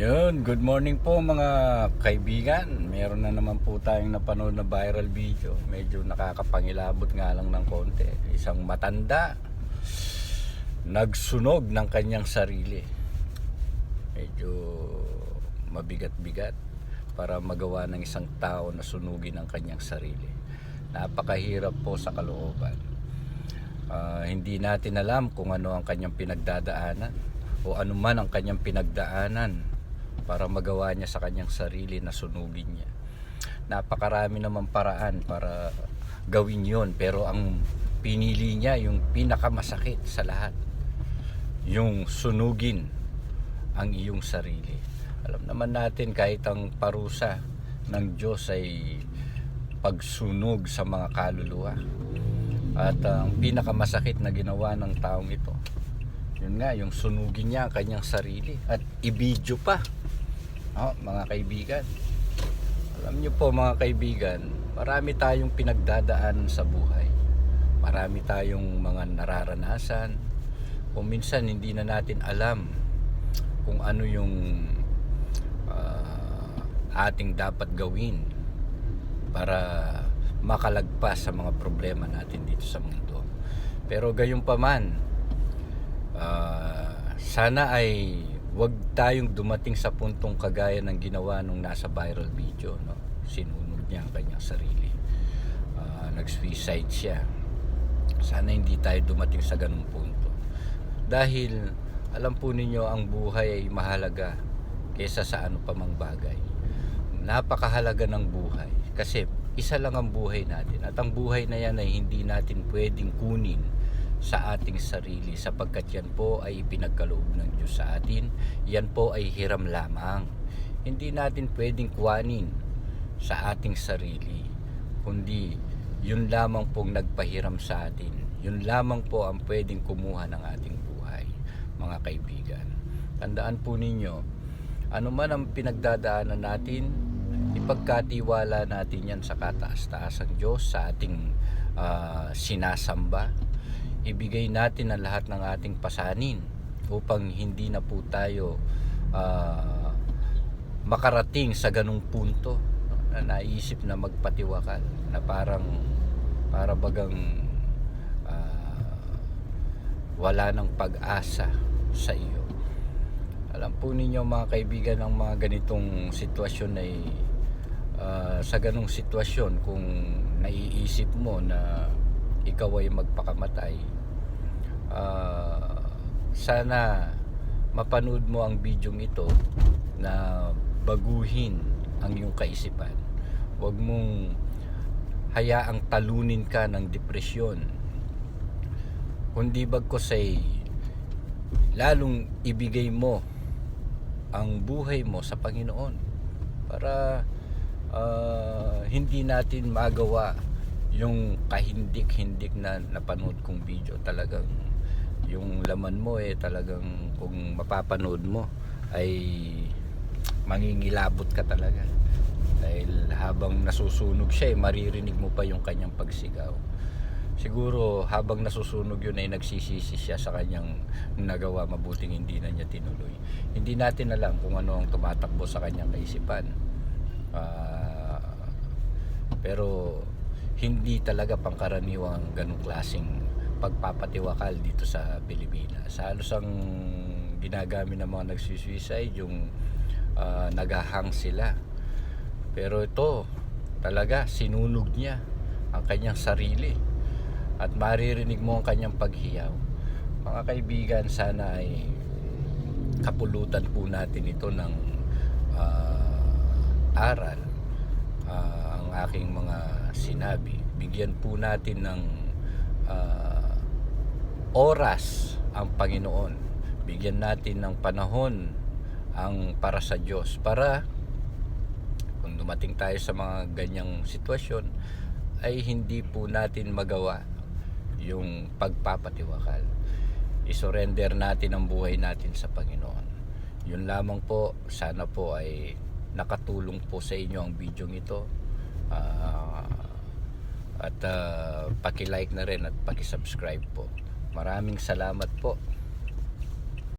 Yun, good morning po mga kaibigan. Meron na naman po tayong napanood na viral video. Medyo nakakapangilabot nga lang ng konti. Isang matanda nagsunog ng kanyang sarili. Medyo mabigat-bigat para magawa ng isang tao na sunugin ang kanyang sarili. Napakahirap po sa kalooban. Hindi natin alam kung ano ang kanyang pinagdadaanan o ano man ang kanyang pinagdaanan para magawa niya sa kanyang sarili na sunugin niya. Napakarami naman paraan para gawin yon, pero ang pinili niya yung pinakamasakit sa lahat, yung sunugin ang iyong sarili. Alam naman natin kahit ang parusa ng Diyos ay pagsunog sa mga kaluluwa, at ang pinakamasakit na ginawa ng taong ito, yun nga, yung sunugin niya ang kanyang sarili at i-video pa. Mga kaibigan, alam niyo po mga kaibigan, marami tayong pinagdadaanan sa buhay. Marami tayong mga nararanasan. Kung minsan hindi na natin alam kung ano yung ating dapat gawin para makalagpas sa mga problema natin dito sa mundo. Pero gayunpaman, sana ay wag tayong dumating sa puntong kagaya ng ginawa nung nasa viral video, no? Sinunog niya ang kanyang sarili. Nag-suicide siya. Sana hindi tayo dumating sa ganung punto. Dahil alam po ninyo, ang buhay ay mahalaga kaysa sa ano pa mang bagay. Napakahalaga ng buhay kasi isa lang ang buhay natin, at ang buhay na yan ay hindi natin pwedeng kunin sa ating sarili, sapagkat yan po ay pinagkaloob ng Diyos sa atin. Yan po ay hiram lamang. Hindi natin pwedeng kuwanin sa ating sarili, kundi yun lamang pong nagpahiram sa atin. Yun lamang po ang pwedeng kumuha ng ating buhay, mga kaibigan. Tandaan po ninyo, ano man ang pinagdadaanan natin, ipagkatiwala natin yan sa kataas-taasang Diyos, sa ating sinasamba. Ibigay natin ang lahat ng ating pasanin upang hindi na po tayo makarating sa ganung punto, no? Na naisip na magpatiwakal, na para bagang wala ng pag-asa sa iyo. Alam po ninyo mga kaibigan, ang mga ganitong sitwasyon ay sa ganung sitwasyon, kung naiisip mo na ikaw ay magpakamatay, sana mapanood mo ang bidyong ito na baguhin ang iyong kaisipan. Huwag mong hayaang talunin ka ng depresyon, kundi bagkus ay lalong ibigay mo ang buhay mo sa Panginoon para hindi natin magawa yung kahindik-hindik na napanood kong video. Talagang yung laman mo talagang kung mapapanood mo ay mangingilabot ka talaga, dahil habang nasusunog siya maririnig mo pa yung kanyang pagsigaw. Siguro habang nasusunog yun ay nagsisisi siya sa kanyang nagawa, mabuting hindi na niya tinuloy. Hindi natin alam kung ano ang tumatakbo sa kanyang kaisipan, pero hindi talaga pangkaraniwang ganung klaseng pagpapatiwakal dito sa Pilipinas. Halos ang ginagamit ng mga nagsisuicide yung naghahang sila. Pero ito talaga, sinunog niya ang kanyang sarili at maririnig mo ang kanyang paghiyaw. Mga kaibigan, sana ay kapulutan po natin ito ng aral. Ang aking mga sinabi, bigyan po natin ng oras ang Panginoon, bigyan natin ng panahon ang para sa Diyos, para kung dumating tayo sa mga ganyang sitwasyon ay hindi po natin magawa yung pagpapatiwakal. I-surrender natin ang buhay natin sa Panginoon. Yun lamang po. Sana po ay nakatulong po sa inyo ang video ito, at paki-like na rin at paki-subscribe po. Maraming salamat po.